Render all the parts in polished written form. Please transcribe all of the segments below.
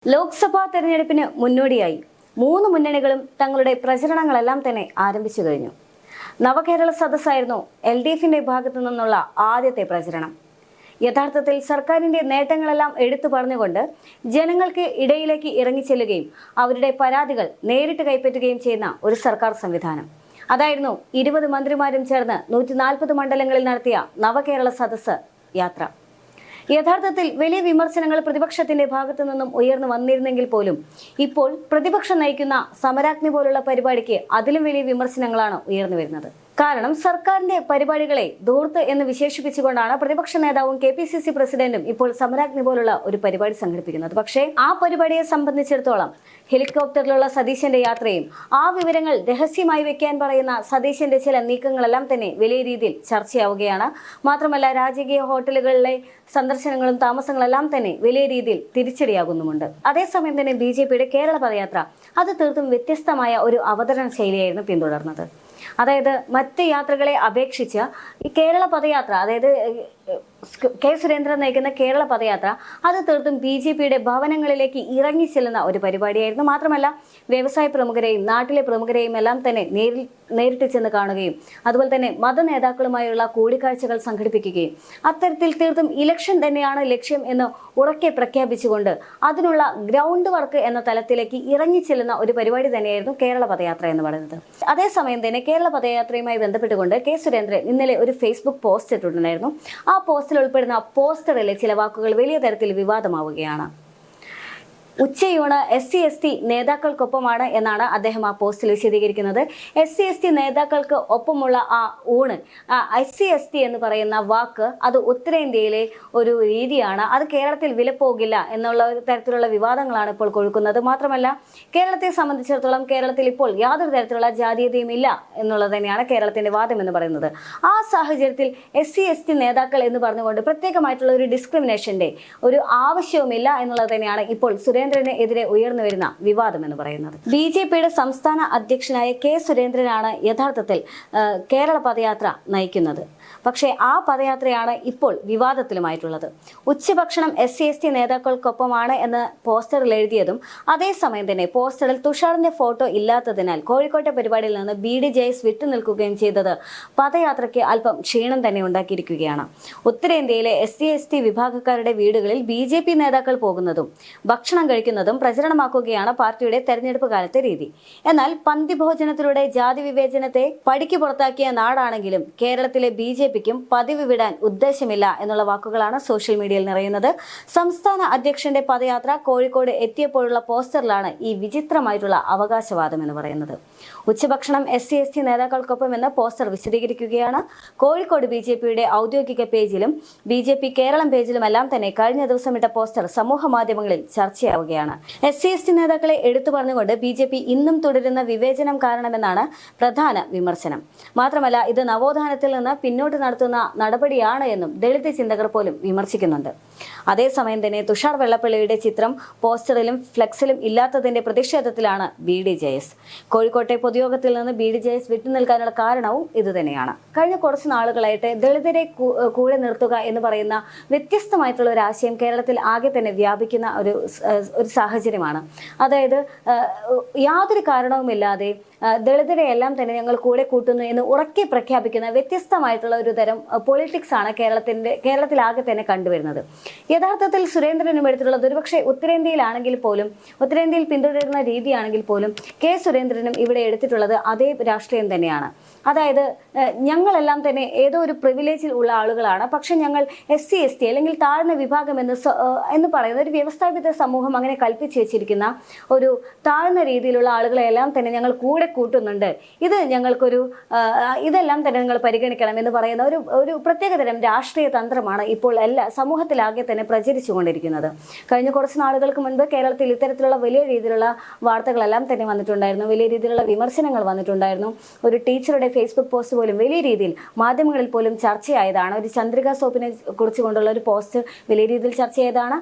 ലോക്സഭാ തെരഞ്ഞെടുപ്പിന് മുന്നോടിയായി മൂന്ന് മുന്നണികളും തങ്ങളുടെ പ്രചരണങ്ങളെല്ലാം തന്നെ ആരംഭിച്ചു കഴിഞ്ഞു. നവകേരള സദസ്സായിരുന്നു LDFന്റെ ഭാഗത്തു നിന്നുള്ള ആദ്യത്തെ പ്രചരണം. യഥാർത്ഥത്തിൽ സർക്കാരിന്റെ നേട്ടങ്ങളെല്ലാം എടുത്തു പറഞ്ഞുകൊണ്ട് ജനങ്ങൾക്ക് ഇടയിലേക്ക് ഇറങ്ങിച്ചെല്ലുകയും അവരുടെ പരാതികൾ നേരിട്ട് കൈപ്പറ്റുകയും ചെയ്യുന്ന ഒരു സർക്കാർ സംവിധാനം. അതായിരുന്നു 20 മന്ത്രിമാരും ചേർന്ന് 140 മണ്ഡലങ്ങളിൽ നടത്തിയ നവകേരള സദസ്സ് യാത്ര. യഥാർത്ഥത്തിൽ വലിയ വിമർശനങ്ങൾ പ്രതിപക്ഷത്തിന്റെ ഭാഗത്തു നിന്നും ഉയർന്നു വന്നിരുന്നെങ്കിൽ പോലും ഇപ്പോൾ പ്രതിപക്ഷം നയിക്കുന്ന സമരാഗ്നി പോലുള്ള പരിപാടിക്ക് അതിലും വലിയ വിമർശനങ്ങളാണ് ഉയർന്നു വരുന്നത്. കാരണം സർക്കാരിന്റെ പരിപാടികളെ ധൂർത്ത് എന്ന് വിശേഷിപ്പിച്ചുകൊണ്ടാണ് പ്രതിപക്ഷ നേതാവും KPCC പ്രസിഡന്റും ഇപ്പോൾ സമരാഗ്നി പോലുള്ള ഒരു പരിപാടി സംഘടിപ്പിക്കുന്നത്. പക്ഷേ ആ പരിപാടിയെ സംബന്ധിച്ചിടത്തോളം ഹെലികോപ്റ്ററിലുള്ള സതീശന്റെ യാത്രയും ആ വിവരങ്ങൾ രഹസ്യമായി വെക്കാൻ പറയുന്ന സതീശന്റെ ചില നീക്കങ്ങളെല്ലാം തന്നെ വലിയ രീതിയിൽ ചർച്ചയാവുകയാണ്. മാത്രമല്ല രാജകീയ ഹോട്ടലുകളിലെ സന്ദർശനങ്ങളും താമസങ്ങളെല്ലാം തന്നെ വലിയ രീതിയിൽ തിരിച്ചടിയാകുന്നുമുണ്ട്. അതേസമയം തന്നെ BJPയുടെ കേരള പദയാത്ര അത് തീർത്തും വ്യത്യസ്തമായ ഒരു അവതരണ ശൈലിയായിരുന്നു പിന്തുടർന്നത്. അതായത് മറ്റ് യാത്രകളെ അപേക്ഷിച്ച് ഈ കേരള പദയാത്ര, അതായത് K. സുരേന്ദ്രൻ നയിക്കുന്ന കേരള പദയാത്ര അത് തീർത്തും BJPയുടെ ഭവനങ്ങളിലേക്ക് ഇറങ്ങിച്ചെല്ലുന്ന ഒരു പരിപാടിയായിരുന്നു. മാത്രമല്ല വ്യവസായ പ്രമുഖരെയും നാട്ടിലെ പ്രമുഖരെയും എല്ലാം തന്നെ നേരിട്ട് ചെന്ന് കാണുകയും അതുപോലെ തന്നെ മത നേതാക്കളുമായുള്ള കൂടിക്കാഴ്ചകൾ സംഘടിപ്പിക്കുകയും അത്തരത്തിൽ തീർത്തും ഇലക്ഷൻ തന്നെയാണ് ലക്ഷ്യം എന്ന് ഉറക്കെ പ്രഖ്യാപിച്ചുകൊണ്ട് അതിനുള്ള ഗ്രൗണ്ട് വർക്ക് എന്ന തലത്തിലേക്ക് ഇറങ്ങിച്ചെല്ലുന്ന ഒരു പരിപാടി തന്നെയായിരുന്നു കേരള പദയാത്ര എന്ന് പറയുന്നത്. അതേസമയം തന്നെ കേരള പദയാത്രയുമായി ബന്ധപ്പെട്ടുകൊണ്ട് K. സുരേന്ദ്രൻ ഇന്നലെ ഒരു ഫേസ്ബുക്ക് പോസ്റ്റ് ഇട്ടിട്ടുണ്ടായിരുന്നു. ആ പോസ്റ്റിൽ ഉൾപ്പെടുന്ന പോസ്റ്ററിലെ ചില വാക്കുകൾ വലിയ തരത്തിൽ വിവാദമാവുകയാണ്. ഉച്ചയൂണ് SC/ST നേതാക്കൾക്കൊപ്പമാണ് എന്നാണ് അദ്ദേഹം ആ പോസ്റ്റിൽ വിശദീകരിക്കുന്നത്. SC/ST നേതാക്കൾക്ക് ഒപ്പമുള്ള ആ ഊണ്, SC/ST എന്ന് പറയുന്ന വാക്ക് അത് ഉത്തരേന്ത്യയിലെ ഒരു രീതിയാണ്, അത് കേരളത്തിൽ വിലപ്പോകില്ല എന്നുള്ള ഒരു തരത്തിലുള്ള വിവാദങ്ങളാണ് ഇപ്പോൾ കൊഴുക്കുന്നത്. മാത്രമല്ല കേരളത്തെ സംബന്ധിച്ചിടത്തോളം കേരളത്തിൽ ഇപ്പോൾ യാതൊരു തരത്തിലുള്ള ജാതീയതയും ഇല്ല എന്നുള്ളത് തന്നെയാണ് കേരളത്തിന്റെ വാദം എന്ന് പറയുന്നത്. ആ സാഹചര്യത്തിൽ SC/ST നേതാക്കൾ എന്ന് പറഞ്ഞുകൊണ്ട് പ്രത്യേകമായിട്ടുള്ള ഒരു ഡിസ്ക്രിമിനേഷന്റെ ഒരു ആവശ്യവുമില്ല എന്നുള്ളത് തന്നെയാണ് ഇപ്പോൾ സുരേന്ദ്രനെതിരെ ഉയർന്നു വരുന്ന വിവാദം എന്ന് പറയുന്നത്. BJPയുടെ സംസ്ഥാന അധ്യക്ഷനായ K. സുരേന്ദ്രനാണ് യഥാർത്ഥത്തിൽ കേരള പദയാത്ര നയിക്കുന്നത്. പക്ഷേ ആ പദയാത്രയാണ് ഇപ്പോൾ വിവാദത്തിലുമായിട്ടുള്ളത്. ഉച്ചഭക്ഷണം SC/ST നേതാക്കൾക്കൊപ്പമാണ് എന്ന് പോസ്റ്ററിൽ എഴുതിയതും അതേസമയം തന്നെ പോസ്റ്ററിൽ തുഷാറിന്റെ ഫോട്ടോ ഇല്ലാത്തതിനാൽ കോഴിക്കോട്ടെ പരിപാടിയിൽ നിന്ന് BDJS വിട്ടുനിൽക്കുകയും ചെയ്തത് പദയാത്രയ്ക്ക് അല്പം ക്ഷീണം തന്നെ ഉണ്ടാക്കിയിരിക്കുകയാണ്. ഉത്തരേന്ത്യയിലെ SC/ST വിഭാഗക്കാരുടെ വീടുകളിൽ BJP നേതാക്കൾ പോകുന്നതും ഭക്ഷണം കഴിക്കുന്നതും പ്രചരണമാക്കുകയാണ് പാർട്ടിയുടെ തെരഞ്ഞെടുപ്പ് കാലത്തെ രീതി. എന്നാൽ പന്തിഭോജനത്തിലൂടെ ജാതി വിവേചനത്തെ പടിക്ക് പുറത്താക്കിയ നാടാണെങ്കിലും കേരളത്തിലെ BJPക്കും പതിവ് വിടാൻ ഉദ്ദേശമില്ല എന്നുള്ള വാക്കുകളാണ് സോഷ്യൽ മീഡിയയിൽ നിറയുന്നത്. സംസ്ഥാന അധ്യക്ഷന്റെ പദയാത്ര കോഴിക്കോട് എത്തിയപ്പോഴുള്ള പോസ്റ്ററിലാണ് ഈ വിചിത്രമായിട്ടുള്ള അവകാശവാദം എന്ന് പറയുന്നത്. ഉച്ചഭക്ഷണം SC/ST നേതാക്കൾക്കൊപ്പം എന്ന പോസ്റ്റർ വിശദീകരിക്കുകയാണ്. കോഴിക്കോട് BJPയുടെ ഔദ്യോഗിക പേജിലും BJP കേരളം പേജിലുമെല്ലാം തന്നെ കഴിഞ്ഞ ദിവസം ഇട്ട പോസ്റ്റർ സമൂഹ മാധ്യമങ്ങളിൽ ചർച്ചയാവുകയാണ്. SC/ST നേതാക്കളെ എടുത്തു പറഞ്ഞുകൊണ്ട് BJP ഇന്നും തുടരുന്ന വിവേചനം കാരണമെന്നാണ് പ്രധാന വിമർശനം. മാത്രമല്ല ഇത് നവോത്ഥാനത്തിൽ നിന്ന് പിന്നോട്ട് നടത്തുന്ന നടപടിയാണ് എന്നും ദളിത് ചിന്തകർ പോലും വിമർശിക്കുന്നുണ്ട്. അതേസമയം തന്നെ തുഷാർ വെള്ളപ്പള്ളിയുടെ ചിത്രം പോസ്റ്ററിലും ഫ്ലെക്സിലും ഇല്ലാത്തതിന്റെ പ്രതിഷേധത്തിലാണ് BDJS. കോഴിക്കോട്ടെ പൊതുയോഗത്തിൽ നിന്ന് BDJS വിട്ടുനിൽക്കാനുള്ള കാരണവും ഇതുതന്നെയാണ്. കഴിഞ്ഞ കുറച്ച് നാളുകളായിട്ട് ദളിതരെ കൂടെ നിർത്തുക എന്ന് പറയുന്ന വ്യത്യസ്തമായിട്ടുള്ള ഒരു ആശയം കേരളത്തിൽ ആകെ തന്നെ വ്യാപിക്കുന്ന ഒരു സാഹചര്യമാണ്. അതായത് യാതൊരു കാരണവുമില്ലാതെ ദളിതരെ എല്ലാം തന്നെ ഞങ്ങൾ കൂടെ കൂട്ടുന്നു എന്ന് ഉറക്കെ പ്രഖ്യാപിക്കുന്ന വ്യത്യസ്തമായിട്ടുള്ള ഒരു തരം പൊളിറ്റിക്സ് ആണ് കേരളത്തിലാകെ തന്നെ കണ്ടുവരുന്നത്. യഥാർത്ഥത്തിൽ സുരേന്ദ്രനും എടുത്തിട്ടുള്ളത് ഒരുപക്ഷെ ഉത്തരേന്ത്യയിലാണെങ്കിൽ പോലും, ഉത്തരേന്ത്യയിൽ പിന്തുടരുന്ന രീതിയാണെങ്കിൽ പോലും K. സുരേന്ദ്രനും ഇവിടെ എടുത്തിട്ടുള്ളത് അതേ രാഷ്ട്രീയം തന്നെയാണ്. അതായത് ഞങ്ങളെല്ലാം തന്നെ ഏതോ ഒരു പ്രിവിലേജിൽ ഉള്ള ആളുകളാണ്, പക്ഷെ ഞങ്ങൾ SC/ST അല്ലെങ്കിൽ താഴ്ന്ന വിഭാഗം എന്ന് പറയുന്ന ഒരു വ്യവസ്ഥാപിത സമൂഹം അങ്ങനെ കൽപ്പിച്ചു വെച്ചിരിക്കുന്ന ഒരു താഴ്ന്ന രീതിയിലുള്ള ആളുകളെല്ലാം തന്നെ ഞങ്ങൾ കൂടെ കൂട്ടുന്നുണ്ട്, ഇത് ഞങ്ങൾക്കൊരു ഇതെല്ലാം തന്നെ നിങ്ങൾ പരിഗണിക്കണം എന്ന് പറയുന്ന ഒരു പ്രത്യേകതരം രാഷ്ട്രീയ തന്ത്രമാണ് ഇപ്പോൾ എല്ലാ സമൂഹത്തിലാകെ തന്നെ പ്രചരിച്ചുകൊണ്ടിരിക്കുന്നത്. കഴിഞ്ഞ കുറച്ച് നാളുകൾക്ക് മുൻപ് കേരളത്തിൽ ഇത്തരത്തിലുള്ള വലിയ രീതിയിലുള്ള വാർത്തകളെല്ലാം തന്നെ വന്നിട്ടുണ്ടായിരുന്നു, വലിയ രീതിയിലുള്ള വിമർശനങ്ങൾ വന്നിട്ടുണ്ടായിരുന്നു. ഒരു ടീച്ചറുടെ ഫേസ്ബുക്ക് പോസ്റ്റ് പോലും വലിയ രീതിയിൽ മാധ്യമങ്ങളിൽ പോലും ചർച്ചയായതാണ്. ഒരു ചന്ദ്രിക സോപ്പിനെ കുറിച്ച് കൊണ്ടുള്ള ഒരു പോസ്റ്റ് വലിയ രീതിയിൽ ചർച്ചയായതാണ്.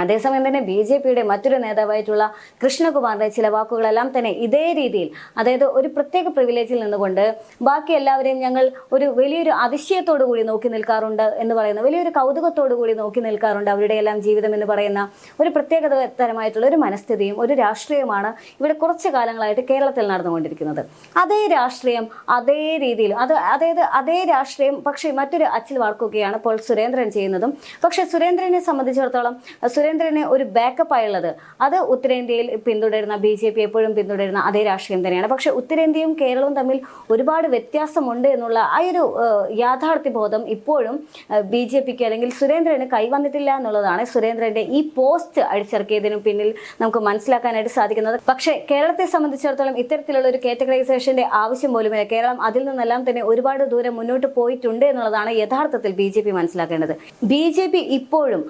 അതേസമയം തന്നെ BJPയുടെ മറ്റൊരു നേതാവായിട്ടുള്ള കൃഷ്ണകുമാറിന്റെ ചില വാക്കുകളെല്ലാം തന്നെ ഇതേ രീതിയിൽ, അതായത് ഒരു പ്രത്യേക പ്രിവിലേജിൽ നിന്നുകൊണ്ട് ബാക്കി എല്ലാവരെയും ഞങ്ങൾ ഒരു വലിയൊരു അതിശയത്തോടു കൂടി നോക്കി നിൽക്കാറുണ്ട് എന്ന് പറയുന്ന, വലിയൊരു കൗതുകത്തോടു കൂടി നോക്കി നിൽക്കാറുണ്ട് അവരുടെ എല്ലാം ജീവിതം എന്ന് പറയുന്ന ഒരു പ്രത്യേക തരമായിട്ടുള്ള ഒരു മനസ്ഥിതിയും ഒരു രാഷ്ട്രീയമാണ് ഇവിടെ കുറച്ചു കാലങ്ങളായിട്ട് കേരളത്തിൽ നടന്നുകൊണ്ടിരിക്കുന്നത്. അതേ രാഷ്ട്രീയം അതേ രീതിയിൽ അതായത് അതേ രാഷ്ട്രീയം പക്ഷേ മറ്റൊരു അച്ചിൽ വാർക്കുകയാണ് ഇപ്പോൾ സുരേന്ദ്രൻ ചെയ്യുന്നതും. പക്ഷേ സുരേന്ദ്രനെ സംബന്ധിച്ചിടത്തോളം സുരേന്ദ്രന് ഒരു ബാക്കപ്പ് ആയുള്ളത് അത് ഉത്തരേന്ത്യയിൽ പിന്തുടരുന്ന BJP എപ്പോഴും പിന്തുടരുന്ന അതേ രാഷ്ട്രീയം തന്നെയാണ്. പക്ഷെ ഉത്തരേന്ത്യയും കേരളവും തമ്മിൽ ഒരുപാട് വ്യത്യാസമുണ്ട് എന്നുള്ള ആ ഒരു യാഥാർത്ഥ്യ ബോധം ഇപ്പോഴും BJPക്ക് അല്ലെങ്കിൽ സുരേന്ദ്രന് കൈവന്നിട്ടില്ല എന്നുള്ളതാണ് സുരേന്ദ്രന്റെ ഈ പോസ്റ്റ് അടിച്ചിറക്കിയതിനു പിന്നിൽ നമുക്ക് മനസ്സിലാക്കാനായിട്ട് സാധിക്കുന്നത്. പക്ഷേ കേരളത്തെ സംബന്ധിച്ചിടത്തോളം ഇത്തരത്തിലുള്ള ഒരു കാറ്റഗറൈസേഷന്റെ ആവശ്യം പോലുമില്ല. കേരളം അതിൽ നിന്നെല്ലാം തന്നെ ഒരുപാട് ദൂരം മുന്നോട്ട് പോയിട്ടുണ്ട് എന്നുള്ളതാണ് യഥാർത്ഥത്തിൽ BJP മനസ്സിലാക്കേണ്ടത്. BJP ഇപ്പോഴും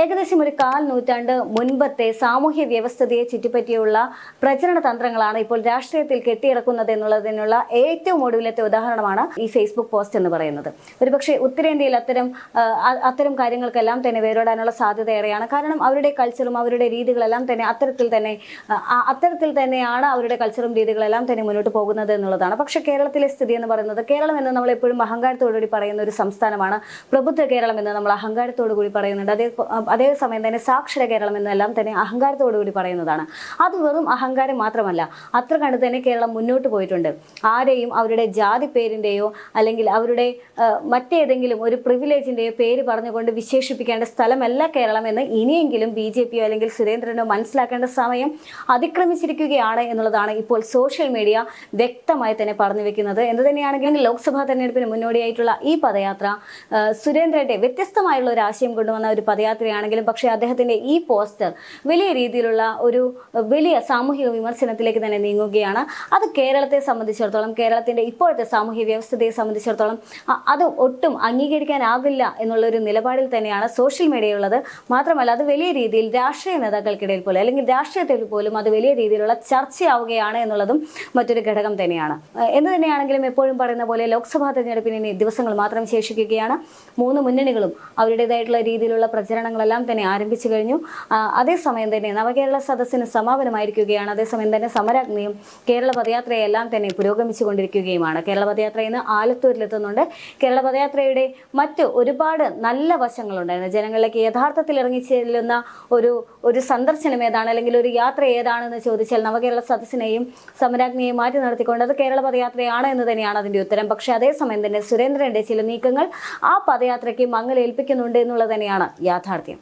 ഏകദേശം ഒരു 1/4 നൂറ്റാണ്ട് മുൻപത്തെ സാമൂഹ്യ വ്യവസ്ഥതയെ ചുറ്റിപ്പറ്റിയുള്ള പ്രചരണ തന്ത്രങ്ങളാണ് ഇപ്പോൾ രാഷ്ട്രീയത്തിൽ കെട്ടിയിറക്കുന്നത് എന്നുള്ളതിനുള്ള ഏറ്റവും ഒടുവിലത്തെ ഉദാഹരണമാണ് ഈ ഫേസ്ബുക്ക് പോസ്റ്റ് എന്ന് പറയുന്നത്. ഒരുപക്ഷെ ഉത്തരേന്ത്യയിൽ അത്തരം കാര്യങ്ങൾക്കെല്ലാം തന്നെ വേരോടാനുള്ള സാധ്യത ഏറെയാണ്. കാരണം അവരുടെ കൾച്ചറും അവരുടെ രീതികളെല്ലാം തന്നെ അത്തരത്തിൽ തന്നെയാണ് അവരുടെ കൾച്ചറും രീതികളെല്ലാം തന്നെ മുന്നോട്ട് പോകുന്നത് എന്നുള്ളതാണ്. പക്ഷെ കേരളത്തിലെ സ്ഥിതി എന്ന് പറയുന്നത്, കേരളം എന്ന് നമ്മൾ എപ്പോഴും അഹങ്കാരത്തോടുകൂടി പറയുന്ന ഒരു സംസ്ഥാനമാണ്. പ്രബുദ്ധ കേരളം എന്ന് നമ്മൾ അഹങ്കാരത്തോടു കൂടി പറയുന്നുണ്ട്. അതേസമയം തന്നെ സാക്ഷര കേരളം എന്നെല്ലാം തന്നെ അഹങ്കാരത്തോടുകൂടി പറയുന്നതാണ്. അത് വെറും അഹങ്കാരം മാത്രമല്ല, അത്ര കണ്ട് തന്നെ കേരളം മുന്നോട്ട് പോയിട്ടുണ്ട്. ആരെയും അവരുടെ ജാതി പേരിൻ്റെയോ അല്ലെങ്കിൽ അവരുടെ മറ്റേതെങ്കിലും ഒരു പ്രിവിലേജിൻ്റെയോ പേര് പറഞ്ഞുകൊണ്ട് വിശേഷിപ്പിക്കേണ്ട സ്ഥലമല്ല കേരളം എന്ന് ഇനിയെങ്കിലും BJPയോ അല്ലെങ്കിൽ സുരേന്ദ്രനോ മനസ്സിലാക്കേണ്ട സമയം അതിക്രമിച്ചിരിക്കുകയാണ് എന്നുള്ളതാണ് ഇപ്പോൾ സോഷ്യൽ മീഡിയ വ്യക്തമായി തന്നെ പറഞ്ഞു വെക്കുന്നത്. എന്ത് തന്നെയാണെങ്കിലും ലോക്സഭാ തെരഞ്ഞെടുപ്പിന് മുന്നോടിയായിട്ടുള്ള ഈ പദയാത്ര സുരേന്ദ്രന്റെ വ്യത്യസ്തമായുള്ള ഒരു ആശയം കൊണ്ടുവന്ന ഒരു പദയാത്രയാണെങ്കിലും പക്ഷേ അദ്ദേഹത്തിന്റെ ഈ പോസ്റ്റർ വലിയ രീതിയിലുള്ള ഒരു വലിയ സാമൂഹിക വിമർശനത്തിലേക്ക് തന്നെ നീങ്ങുകയാണ്. അത് കേരളത്തെ സംബന്ധിച്ചിടത്തോളം, കേരളത്തിന്റെ ഇപ്പോഴത്തെ സാമൂഹിക വ്യവസ്ഥയെ സംബന്ധിച്ചിടത്തോളം അത് ഒട്ടും അംഗീകരിക്കാനാവില്ല എന്നുള്ള ഒരു നിലപാടിൽ തന്നെയാണ് സോഷ്യൽ മീഡിയ ഉള്ളത്. മാത്രമല്ല അത് വലിയ രീതിയിൽ രാഷ്ട്രീയ നേതാക്കൾക്കിടയിൽ പോലും അല്ലെങ്കിൽ രാഷ്ട്രീയത്തിൽ പോലും അത് വലിയ രീതിയിലുള്ള ചർച്ചയാവുകയാണ് എന്നുള്ളതും മറ്റൊരു ഘടകം തന്നെയാണ്. എന്ത് തന്നെയാണെങ്കിലും എപ്പോഴും പറയുന്ന പോലെ ലോക്സഭാ തെരഞ്ഞെടുപ്പിന് ഇനി ദിവസങ്ങൾ മാത്രം ശേഷിക്കുകയാണ്. 3 മുന്നണികളും അവരുടേതായിട്ടുള്ള രീതിയിലുള്ള പ്രചരണങ്ങളെല്ലാം തന്നെ ആരംഭിച്ചു കഴിഞ്ഞു. അതേസമയം തന്നെ നവകേരള സദസ്സിന് സമാപനമായിരിക്കുകയാണ്. അതേസമയം തന്നെ സമരാഗ്നിയും കേരള പദയാത്രയെല്ലാം തന്നെ പുരോഗമിച്ചുകൊണ്ടിരിക്കുകയുമാണ്. കേരള പദയാത്ര ഇന്ന് ആലത്തൂരിലെത്തുന്നുണ്ട്. കേരള പദയാത്രയുടെ മറ്റ് ഒരുപാട് നല്ല വശങ്ങളുണ്ടായിരുന്നു. ജനങ്ങളിലേക്ക് യഥാർത്ഥത്തിൽ ഇറങ്ങിച്ചെല്ലുന്ന ഒരു സന്ദർശനം ഏതാണ് അല്ലെങ്കിൽ ഒരു യാത്ര ഏതാണെന്ന് ചോദിച്ചാൽ നവകേരള സദസ്സിനെയും സമരാഗ്നിയെയും മാറ്റി നിർത്തിക്കൊണ്ട് അത് കേരള പദയാത്രയാണ് എന്ന് തന്നെയാണ് അതിന്റെ ഉത്തരം. പക്ഷെ അതേസമയം തന്നെ സുരേന്ദ്രന്റെ ചില നീക്കങ്ങൾ ആ പദയാത്രയ്ക്ക് മങ്ങലേൽപ്പിക്കുന്നുണ്ട് എന്നുള്ളത് തന്നെയാണ് യാഥാർത്ഥ്യം.